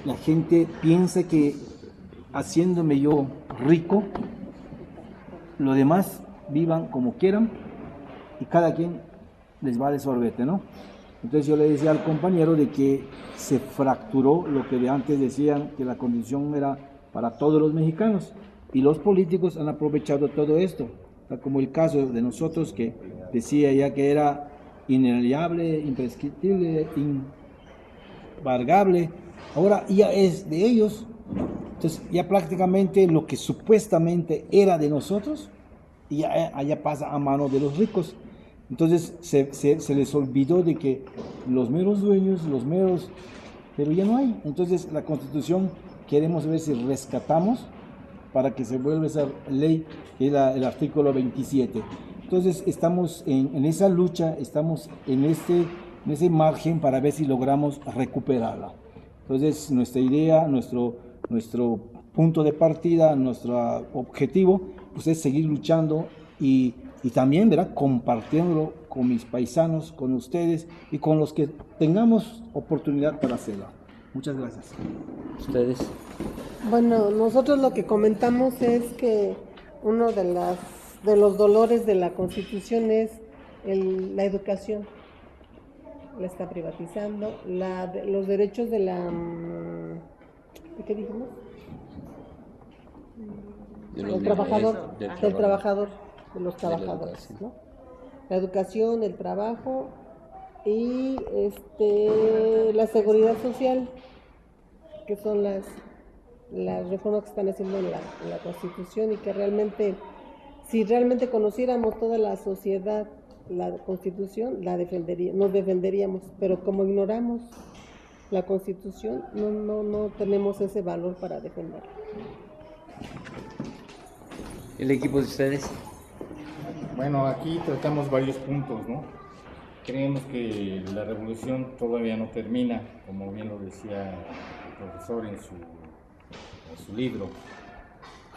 la gente piensa que haciéndome yo rico, los demás vivan como quieran y cada quien les vale sorbete, ¿no? Entonces yo le decía al compañero de que se fracturó lo que de antes decían que la condición era para todos los mexicanos y los políticos han aprovechado todo esto, como el caso de nosotros que decía ya que era inalienable, imprescriptible, embargable, ahora ya es de ellos. Entonces ya prácticamente lo que supuestamente era de nosotros ya allá pasa a mano de los ricos. Entonces se les olvidó de que los meros dueños, los meros, pero ya no hay. Entonces la Constitución queremos ver si rescatamos para que se vuelva esa ley, que es el artículo 27. Entonces estamos en esa lucha, estamos en ese margen para ver si logramos recuperarla. Entonces nuestra idea, nuestro punto de partida, nuestro objetivo, pues es seguir luchando y también, ¿verdad?, compartiéndolo con mis paisanos, con ustedes y con los que tengamos oportunidad para hacerlo. Muchas gracias. ¿Ustedes? Bueno, nosotros lo que comentamos es que uno de los dolores de la Constitución es la educación. La está privatizando, los derechos de la... ¿de qué dijimos? Del trabajador, de los trabajadores, ¿no? La educación, el trabajo y la seguridad social, que son las reformas que están haciendo en la Constitución y que realmente, si realmente conociéramos toda la sociedad la Constitución, nos defenderíamos, pero como ignoramos la Constitución, no tenemos ese valor para defenderla. ¿El equipo de ustedes? Bueno, aquí tratamos varios puntos, ¿no? Creemos que la revolución todavía no termina, como bien lo decía el profesor en su libro.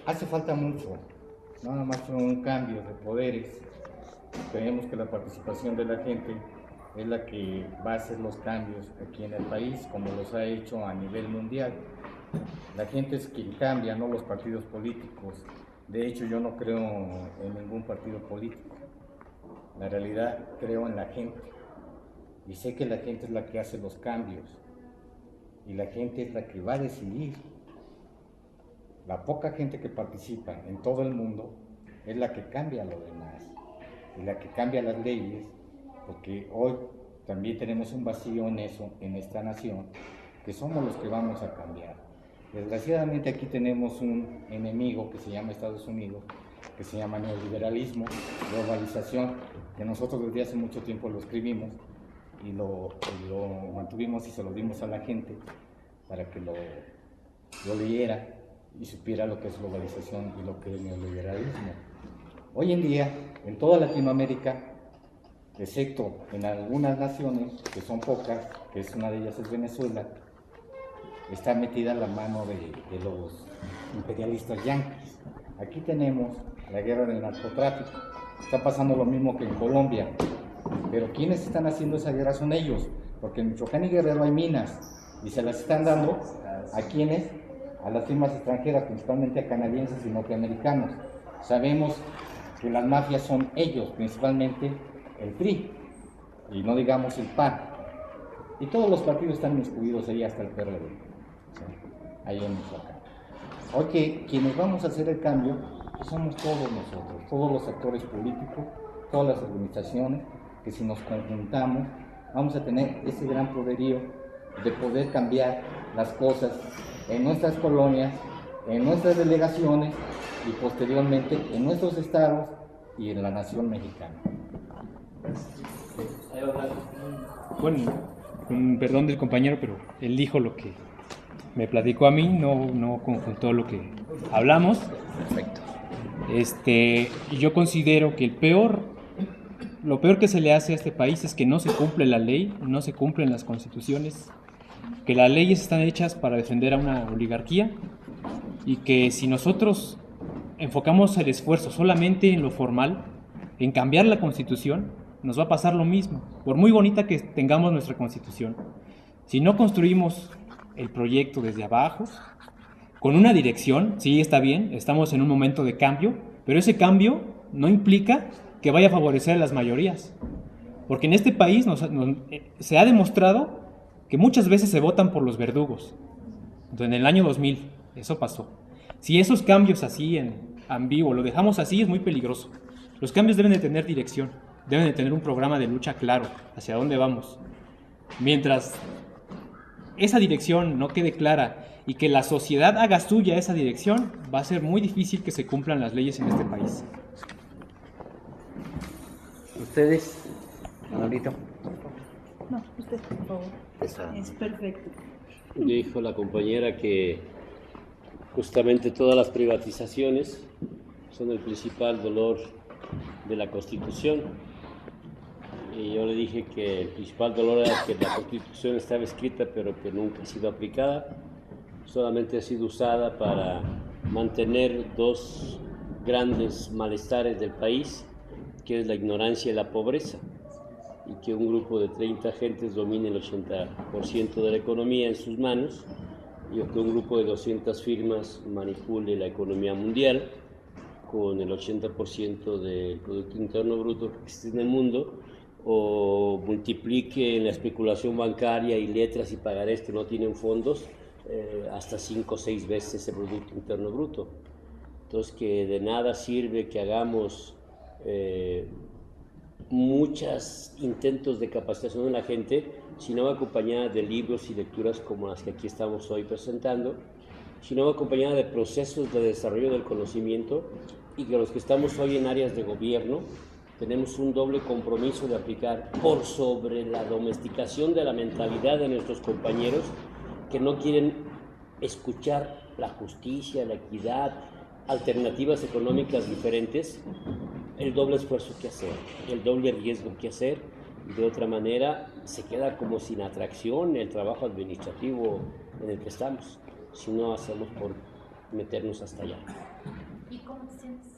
Hace falta mucho, nada más un cambio de poderes. Creemos que la participación de la gente es la que va a hacer los cambios aquí en el país, como los ha hecho a nivel mundial. La gente es quien cambia, no los partidos políticos. De hecho, yo no creo en ningún partido político. La realidad, creo en la gente. Y sé que la gente es la que hace los cambios. Y la gente es la que va a decidir. La poca gente que participa en todo el mundo es la que cambia lo demás. Y la que cambia las leyes, porque hoy también tenemos un vacío en eso, en esta nación, que somos los que vamos a cambiar. Desgraciadamente aquí tenemos un enemigo que se llama Estados Unidos, que se llama neoliberalismo, globalización, que nosotros desde hace mucho tiempo lo escribimos y lo mantuvimos y se lo dimos a la gente para que lo leyera y supiera lo que es globalización y lo que es neoliberalismo. Hoy en día, en toda Latinoamérica, excepto en algunas naciones, que son pocas, que una de ellas es Venezuela, está metida la mano de los imperialistas yanquis. Aquí tenemos la guerra del narcotráfico. Está pasando lo mismo que en Colombia. Pero ¿quiénes están haciendo esa guerra? Son ellos. Porque en Michoacán y Guerrero hay minas y se las están dando a quienes, a las firmas extranjeras, principalmente a canadienses y norteamericanos. Sabemos que las mafias son ellos, principalmente el PRI, y no digamos el PAN. Y todos los partidos están incluidos ahí, hasta el PRD, ¿sí? Ahí en Michoacán. Hoy que quienes vamos a hacer el cambio somos todos nosotros, todos los actores políticos, todas las organizaciones, que si nos conjuntamos vamos a tener ese gran poderío de poder cambiar las cosas en nuestras colonias, en nuestras delegaciones y posteriormente en nuestros estados y en la nación mexicana. Bueno, con perdón del compañero, pero él dijo lo que me platicó a mí, no conjuntó lo que hablamos. Perfecto. Yo considero que lo peor que se le hace a este país es que no se cumple la ley, no se cumplen las constituciones, que las leyes están hechas para defender a una oligarquía y que si nosotros enfocamos el esfuerzo solamente en lo formal, en cambiar la constitución, nos va a pasar lo mismo. Por muy bonita que tengamos nuestra constitución, si no construimos el proyecto desde abajo, con una dirección. Sí, está bien, estamos en un momento de cambio, pero ese cambio no implica que vaya a favorecer a las mayorías. Porque en este país se ha demostrado que muchas veces se votan por los verdugos. Entonces, en el año 2000, eso pasó. Si esos cambios así en ambiguo lo dejamos así, es muy peligroso. Los cambios deben de tener dirección, deben de tener un programa de lucha claro, hacia dónde vamos. Mientras esa dirección no quede clara y que la sociedad haga suya esa dirección, va a ser muy difícil que se cumplan las leyes en este país. ¿Ustedes, Manolito? No, usted, por favor. Es perfecto. Dijo la compañera que justamente todas las privatizaciones son el principal dolor de la Constitución. Y yo le dije que el principal dolor era que la Constitución estaba escrita pero que nunca ha sido aplicada, solamente ha sido usada para mantener dos grandes malestares del país, que es la ignorancia y la pobreza, y que un grupo de 30 agentes domine el 80% de la economía en sus manos, y que un grupo de 200 firmas manipule la economía mundial con el 80% del Producto Interno Bruto que existe en el mundo, o multiplique en la especulación bancaria y letras y pagarés que no tienen fondos hasta 5 o 6 veces ese Producto Interno Bruto. Entonces, que de nada sirve que hagamos muchos intentos de capacitación de la gente si no va acompañada de libros y lecturas como las que aquí estamos hoy presentando, si no va acompañada de procesos de desarrollo del conocimiento, y que los que estamos hoy en áreas de gobierno tenemos un doble compromiso de aplicar por sobre la domesticación de la mentalidad de nuestros compañeros que no quieren escuchar la justicia, la equidad, alternativas económicas diferentes, el doble esfuerzo que hacer, el doble riesgo que hacer. De otra manera se queda como sin atracción el trabajo administrativo en el que estamos, si no hacemos por meternos hasta allá. ¿Y cómo te sientes?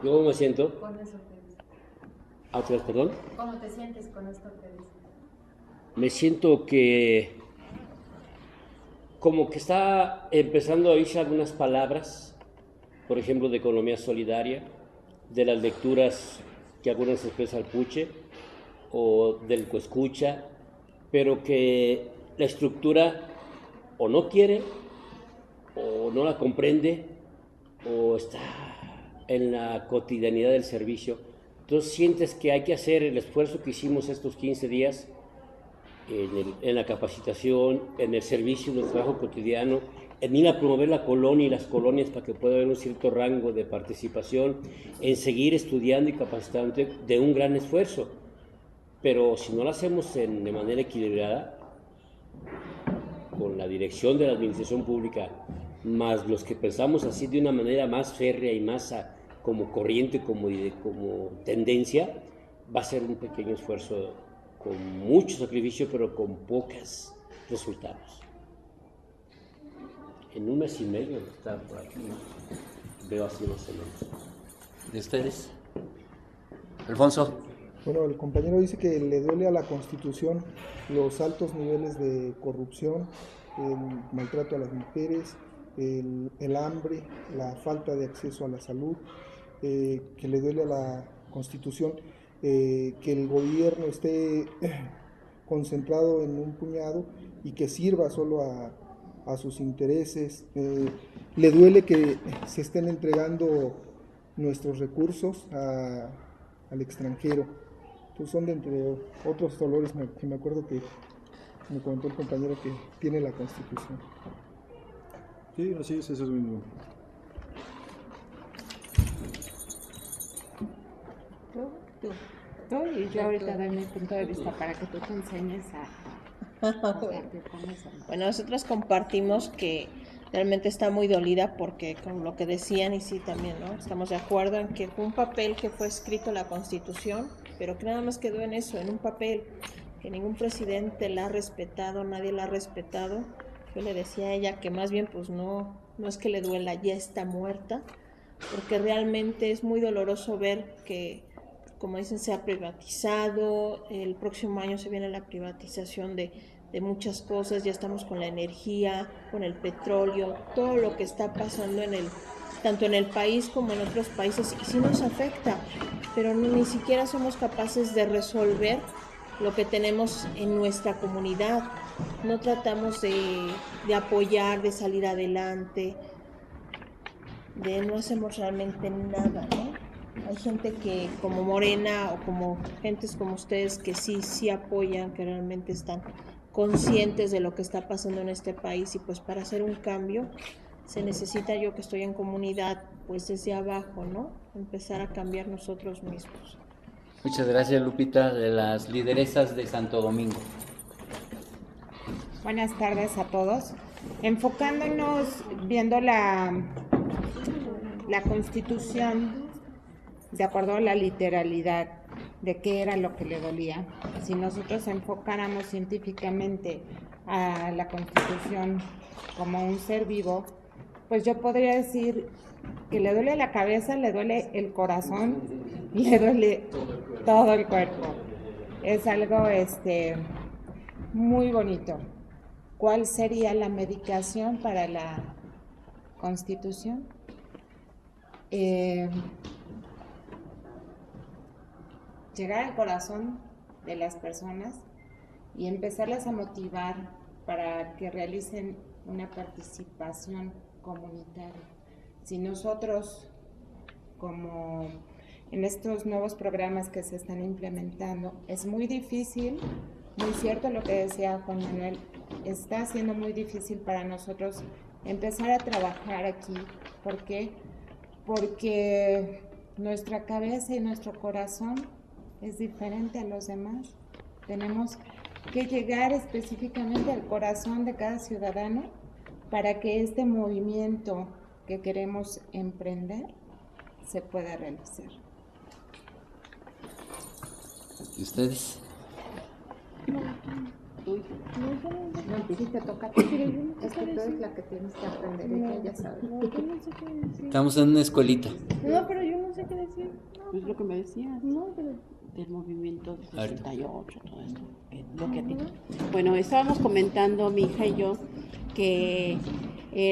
¿Yo cómo me siento? Con eso que dices. ¿Otra vez, perdón? ¿Cómo te sientes con esto que dices? Me siento que como que está empezando a oírse algunas palabras, por ejemplo, de economía solidaria, de las lecturas que algunas expresan Puche o del coescucha, pero que la estructura o no quiere o no la comprende o está en la cotidianidad del servicio. Entonces sientes que hay que hacer el esfuerzo que hicimos estos 15 días en la capacitación, en el servicio del trabajo cotidiano, en ir a promover la colonia y las colonias para que pueda haber un cierto rango de participación, en seguir estudiando y capacitando de un gran esfuerzo. Pero si no lo hacemos de manera equilibrada, con la dirección de la administración pública, más los que pensamos así de una manera más férrea y más como corriente, como tendencia, va a ser un pequeño esfuerzo con mucho sacrificio, pero con pocos resultados. En un mes y medio está por aquí, veo así más o menos. ¿De ustedes? Alfonso. Bueno, el compañero dice que le duele a la Constitución los altos niveles de corrupción, el maltrato a las mujeres, el hambre, la falta de acceso a la salud, que le duele a la Constitución que el gobierno esté concentrado en un puñado y que sirva solo a sus intereses. Le duele que se estén entregando nuestros recursos al extranjero. Entonces son de entre otros dolores que me acuerdo que me comentó el compañero que tiene la Constitución. Sí, así es, eso es mismo. Y yo ahorita doy mi punto de vista para que tú te enseñes a verte con eso. Bueno, nosotros compartimos que realmente está muy dolida porque con lo que decían, y sí también, ¿no? Estamos de acuerdo en que fue un papel que fue escrito en la Constitución, pero que nada más quedó en eso, en un papel, que ningún presidente la ha respetado, nadie la ha respetado. Yo le decía a ella que más bien pues no es que le duela, ya está muerta, porque realmente es muy doloroso ver que, como dicen, se ha privatizado. El próximo año se viene la privatización de de muchas cosas, ya estamos con la energía, con el petróleo, todo lo que está pasando tanto en el país como en otros países, y sí nos afecta, pero ni siquiera somos capaces de resolver lo que tenemos en nuestra comunidad. No tratamos de apoyar, de salir adelante, no hacemos realmente nada, ¿no? Hay gente que como Morena o como gentes como ustedes que sí apoyan, que realmente están conscientes de lo que está pasando en este país, y pues para hacer un cambio se necesita, yo que estoy en comunidad, pues desde abajo, ¿no? Empezar a cambiar nosotros mismos. Muchas gracias, Lupita, de las lideresas de Santo Domingo. Buenas tardes a todos. Enfocándonos, viendo la Constitución, de acuerdo a la literalidad de qué era lo que le dolía. Si nosotros enfocáramos científicamente a la Constitución como un ser vivo, pues yo podría decir que le duele la cabeza, le duele el corazón, le duele todo el cuerpo. Es algo muy bonito. ¿Cuál sería la medicación para la Constitución? Llegar al corazón de las personas y empezarlas a motivar para que realicen una participación comunitaria. Si nosotros, como en estos nuevos programas que se están implementando, es muy difícil, muy cierto lo que decía Juan Manuel, está siendo muy difícil para nosotros empezar a trabajar aquí. ¿Por qué? Porque nuestra cabeza y nuestro corazón es diferente a los demás. Tenemos que llegar específicamente al corazón de cada ciudadano para que este movimiento que queremos emprender se pueda realizar. ¿Y ustedes? No, sí te toca a ti. Es que tú eres la que tienes que aprender, ella ya sabe. Estamos en una escuelita. No, pero yo no sé qué decir. Es lo que me decías. No, pero... del movimiento del 68, todo esto, lo que a ti. Bueno, estábamos comentando mi hija y yo que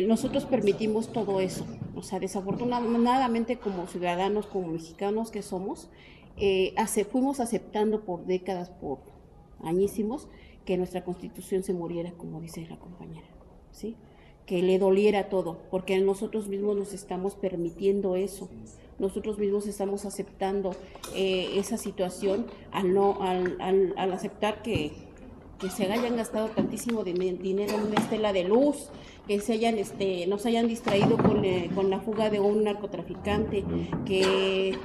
nosotros permitimos todo eso. O sea, desafortunadamente como ciudadanos, como mexicanos que somos, fuimos aceptando por décadas, por añísimos, que nuestra Constitución se muriera, como dice la compañera, ¿sí? Que le doliera todo, porque nosotros mismos nos estamos permitiendo eso. Nosotros mismos estamos aceptando esa situación al aceptar que se hayan gastado tantísimo dinero en una estela de luz, que nos hayan distraído con la fuga de un narcotraficante, que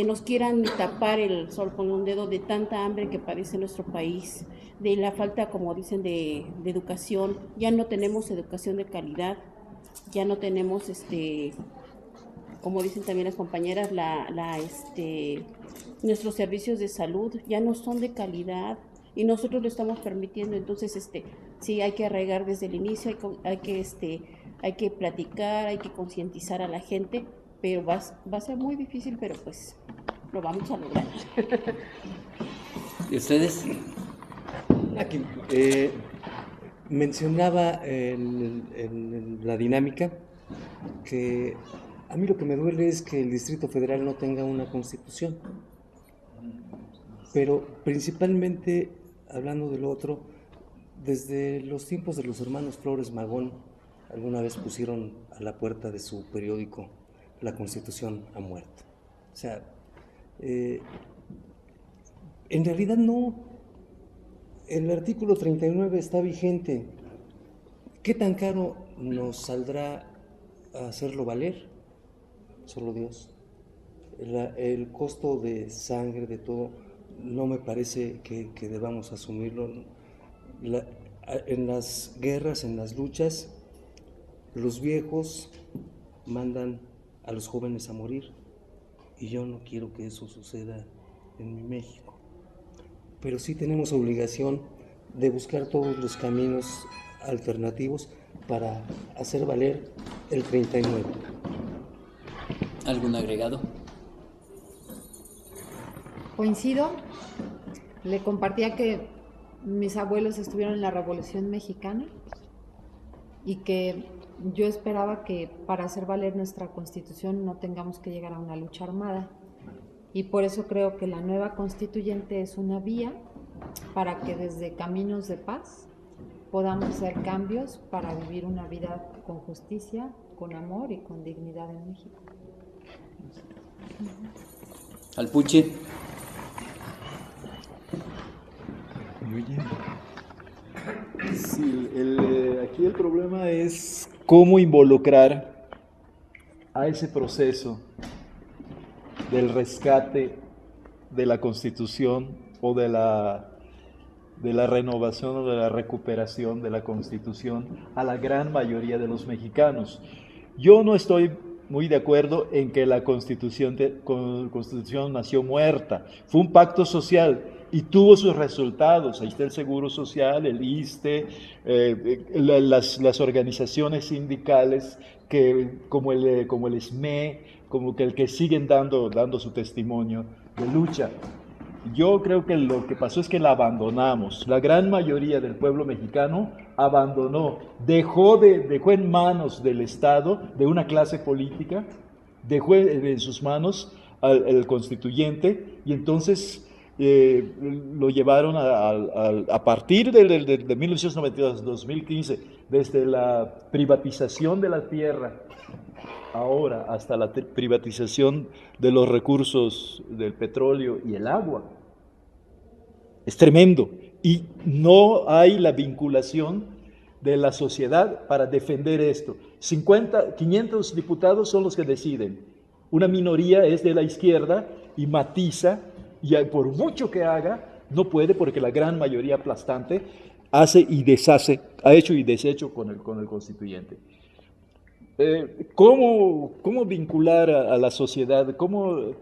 nos quieran tapar el sol con un dedo de tanta hambre que padece nuestro país, de la falta, como dicen, de educación. Ya no tenemos educación de calidad, ya no tenemos como dicen también las compañeras, nuestros servicios de salud ya no son de calidad y nosotros lo estamos permitiendo. Entonces, sí, hay que arraigar desde el inicio, hay que platicar, hay que concientizar a la gente, pero va a ser muy difícil, pero pues lo vamos a lograr. ¿Y ustedes? Aquí, mencionaba en la dinámica que a mí lo que me duele es que el Distrito Federal no tenga una constitución, pero principalmente, hablando del otro, desde los tiempos de los hermanos Flores Magón, alguna vez pusieron a la puerta de su periódico la Constitución ha muerto. O sea, en realidad no, el artículo 39 está vigente. ¿Qué tan caro nos saldrá hacerlo valer? Solo Dios. El costo de sangre, de todo, no me parece que debamos asumirlo. En las guerras, en las luchas, los viejos mandan a los jóvenes a morir, y yo no quiero que eso suceda en mi México. Pero sí tenemos obligación de buscar todos los caminos alternativos para hacer valer el 39. ¿Algún agregado? Coincido, le compartía que mis abuelos estuvieron en la Revolución Mexicana y que yo esperaba que para hacer valer nuestra Constitución no tengamos que llegar a una lucha armada. Y por eso creo que la nueva constituyente es una vía para que desde caminos de paz podamos hacer cambios para vivir una vida con justicia, con amor y con dignidad en México. Alpuche. Sí, aquí el problema es cómo involucrar a ese proceso del rescate de la Constitución o de la renovación o de la recuperación de la Constitución a la gran mayoría de los mexicanos. Yo no estoy muy de acuerdo en que la Constitución nació muerta. Fue un pacto social y tuvo sus resultados. Ahí está el Seguro Social, el ISSSTE, las organizaciones sindicales como el SME, como que el que siguen dando su testimonio de lucha. Yo creo que lo que pasó es que la abandonamos. La gran mayoría del pueblo mexicano abandonó, dejó en manos del Estado, de una clase política, dejó en sus manos al constituyente, y entonces lo llevaron a partir de 1992-2015, desde la privatización de la tierra, ahora hasta la privatización de los recursos del petróleo y el agua. Es tremendo. Y no hay la vinculación de la sociedad para defender esto. 500 diputados son los que deciden. Una minoría es de la izquierda y matiza, y por mucho que haga, no puede, porque la gran mayoría aplastante hace y deshace, ha hecho y deshecho con el constituyente. ¿Cómo vincular a la sociedad? ¿Cómo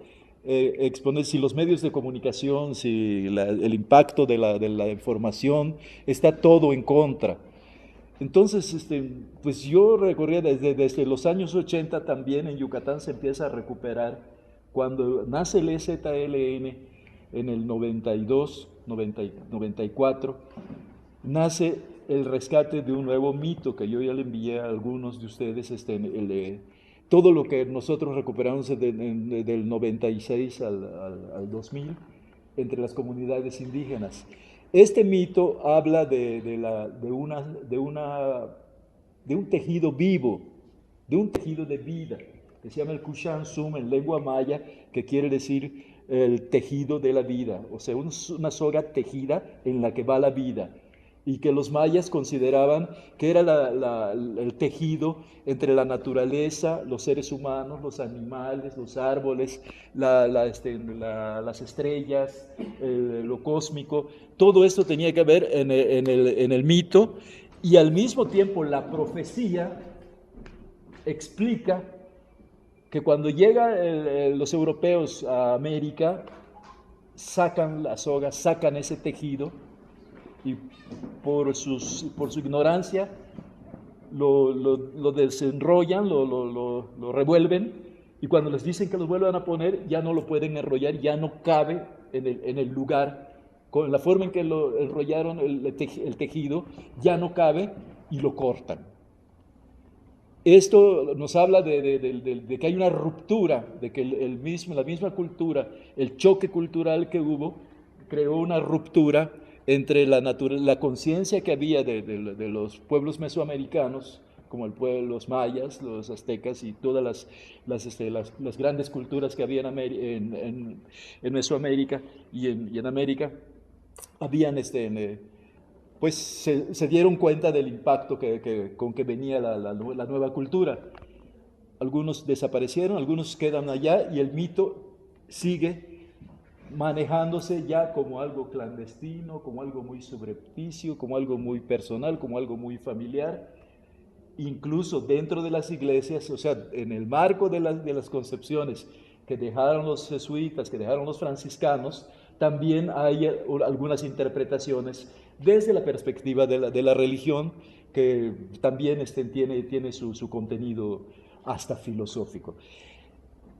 exponer si los medios de comunicación, si el impacto de la información está todo en contra? Entonces, pues yo recorría desde los años 80 también en Yucatán se empieza a recuperar. Cuando nace el EZLN en el 92, 94, nace el rescate de un nuevo mito que yo ya le envié a algunos de ustedes, todo lo que nosotros recuperamos del 96 al 2000 entre las comunidades indígenas. Este mito habla de un tejido vivo, de un tejido de vida, que se llama el Kushan Sum en lengua maya, que quiere decir el tejido de la vida, o sea, una soga tejida en la que va la vida, y que los mayas consideraban que era el tejido entre la naturaleza, los seres humanos, los animales, los árboles, las estrellas, lo cósmico. Todo esto tenía que ver en el mito, y al mismo tiempo la profecía explica que cuando llegan los europeos a América, sacan la soga, sacan ese tejido, y por su ignorancia lo desenrollan, lo revuelven, y cuando les dicen que lo vuelvan a poner, ya no lo pueden enrollar, ya no cabe en el lugar, con la forma en que lo enrollaron el tejido, ya no cabe, y lo cortan. Esto nos habla de que hay una ruptura, de que la misma cultura, el choque cultural que hubo, creó una ruptura entre la conciencia que había de los pueblos mesoamericanos, como los mayas, los aztecas y todas las grandes culturas que había en Mesoamérica y en América, habían pues se dieron cuenta del impacto con que venía la nueva cultura. Algunos desaparecieron, algunos quedan allá, y el mito sigue manejándose ya como algo clandestino, como algo muy subrepticio, como algo muy personal, como algo muy familiar, incluso dentro de las iglesias, o sea, en el marco de las concepciones que dejaron los jesuitas, que dejaron los franciscanos, también hay algunas interpretaciones desde la perspectiva de la religión, que también tiene su contenido hasta filosófico.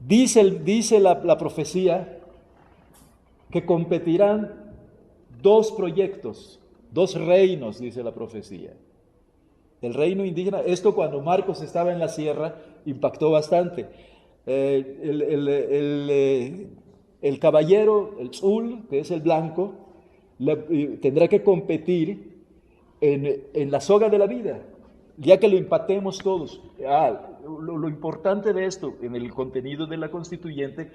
Dice la profecía que competirán dos proyectos 2 reinos, dice la profecía. El reino indígena, esto cuando Marcos estaba en la sierra, impactó bastante. El caballero, el tzul, que es el blanco, tendrá que competir en la soga de la vida, ya que lo empatemos todos. Lo importante de esto, en el contenido de la constituyente,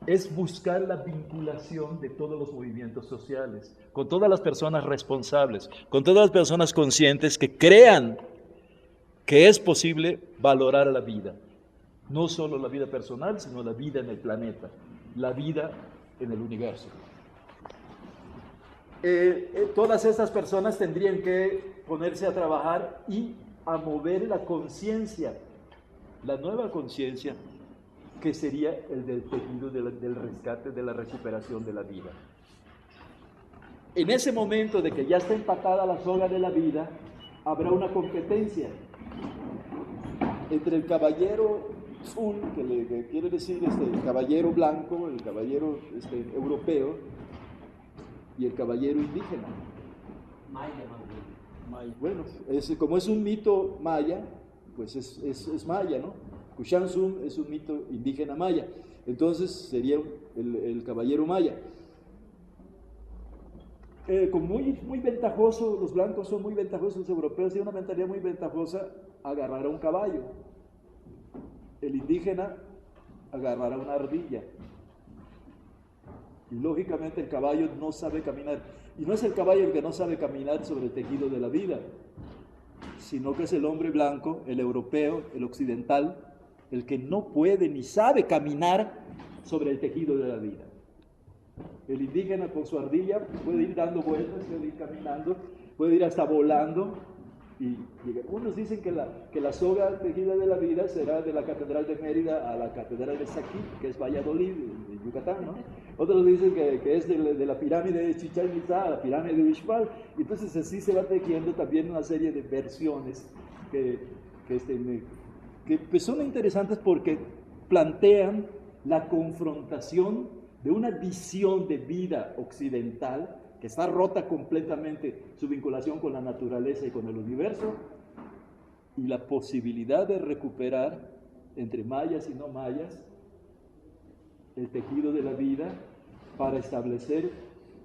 es buscar la vinculación de todos los movimientos sociales, con todas las personas responsables, con todas las personas conscientes que crean que es posible valorar la vida. No solo la vida personal, sino la vida en el planeta, la vida en el universo. Todas estas personas tendrían que ponerse a trabajar y a mover la conciencia, la nueva conciencia, que sería el del tejido del rescate, de la recuperación de la vida. En ese momento de que ya está empatada la soga de la vida, habrá una competencia entre el caballero azul, que quiere decir el caballero blanco, el caballero europeo, y el caballero indígena. Bueno, como es un mito maya, pues es maya, ¿no? Kushansum es un mito indígena maya, entonces sería el caballero maya. Muy ventajoso, los blancos son muy ventajosos, los europeos tienen una mentalidad muy ventajosa, agarrar a un caballo. El indígena agarrará una ardilla. Y lógicamente el caballo no sabe caminar. Y no es el caballo el que no sabe caminar sobre el tejido de la vida, sino que es el hombre blanco, el europeo, el occidental, el que no puede ni sabe caminar sobre el tejido de la vida. El indígena con su ardilla puede ir dando vueltas, puede ir caminando, puede ir hasta volando. Y unos dicen que la soga tejida de la vida será de la Catedral de Mérida a la Catedral de Saquí, que es Valladolid, en Yucatán, ¿no? Otros dicen que es de la pirámide de Chichén Itzá a la pirámide de Uxmal. Entonces así se va tejiendo también una serie de versiones que pues son interesantes porque plantean la confrontación de una visión de vida occidental que está rota completamente su vinculación con la naturaleza y con el universo, y la posibilidad de recuperar entre mayas y no mayas el tejido de la vida para establecer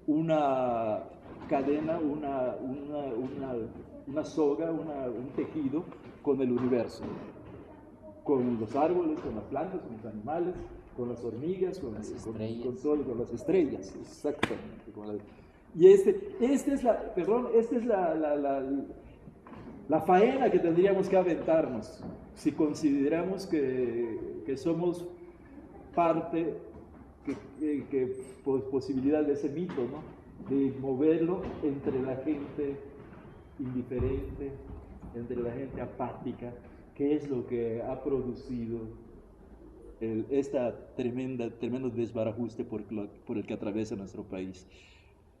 una cadena, una soga, un tejido con el universo, con los árboles, con las plantas, con los animales, con las hormigas, con las estrellas, exactamente. Y esta es la faena que tendríamos que aventarnos si consideramos que somos parte, posibilidad de ese mito, ¿no? De moverlo entre la gente indiferente, entre la gente apática, que es lo que ha producido tremendo desbarajuste por el que atraviesa nuestro país.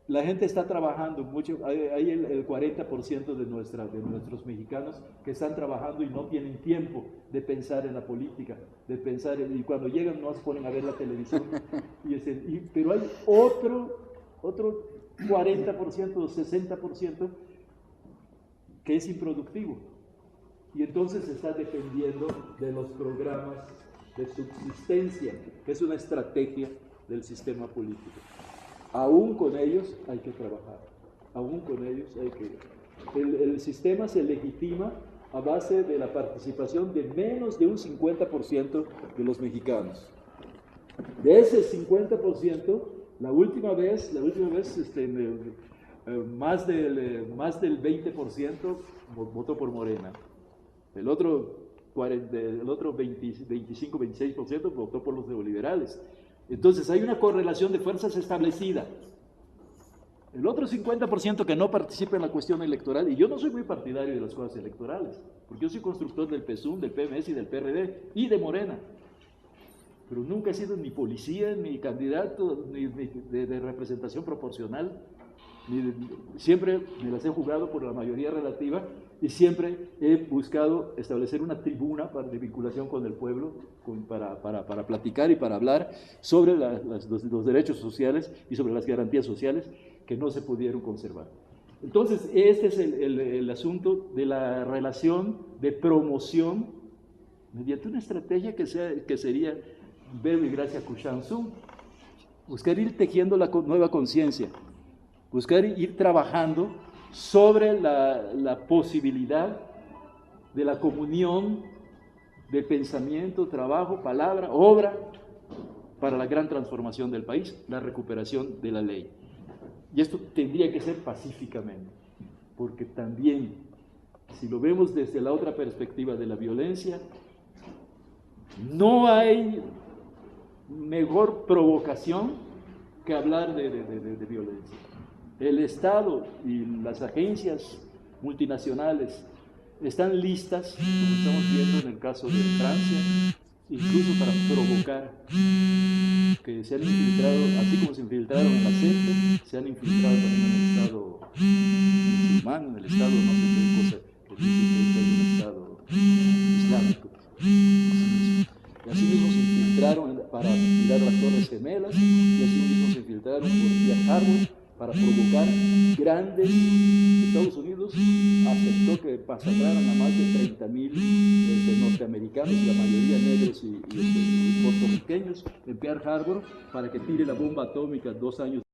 La gente está trabajando mucho, hay el 40% de nuestros mexicanos que están trabajando y no tienen tiempo de pensar en la política, y cuando llegan no se ponen a ver la televisión. Pero hay otro 40% o 60% que es improductivo. Y entonces se está dependiendo de los programas de subsistencia, que es una estrategia del sistema político. Aún con ellos hay que trabajar, aún con ellos hay que... El sistema se legitima a base de la participación de menos de un 50% de los mexicanos. De ese 50%, la última vez más del 20% votó por Morena. El otro 25-26% votó por los neoliberales. Entonces hay una correlación de fuerzas establecida. El otro 50% que no participa en la cuestión electoral, y yo no soy muy partidario de las cosas electorales, porque yo soy constructor del PSUM, del PMS y del PRD y de Morena, pero nunca he sido ni policía, ni candidato, ni de representación proporcional, siempre me las he jugado por la mayoría relativa y siempre he buscado establecer una tribuna de vinculación con el pueblo para platicar y para hablar sobre los derechos sociales y sobre las garantías sociales que no se pudieron conservar. Entonces, este es el asunto de la relación de promoción mediante una estrategia que sería Verbo y Gracia Kushansu, buscar ir tejiendo la nueva conciencia, buscar ir trabajando sobre la posibilidad de la comunión de pensamiento, trabajo, palabra, obra, para la gran transformación del país, la recuperación de la ley. Y esto tendría que ser pacíficamente, porque también, si lo vemos desde la otra perspectiva de la violencia, no hay mejor provocación que hablar de violencia. El Estado y las agencias multinacionales están listas, como estamos viendo en el caso de Francia, incluso para provocar, que se han infiltrado, así como se infiltraron en la secta, se han infiltrado también en el Estado musulmán, en el Estado no sé qué cosa, que dice que hay un Estado islámico. Y así mismo se infiltraron para tirar las Torres Gemelas, y así mismo se infiltraron por Pearl Harbor para provocar grandes. Estados Unidos aceptó que masacraran a más de 30.000 norteamericanos, la mayoría negros y puertorriqueños, en Pearl Harbor, para que tire la bomba atómica 2 años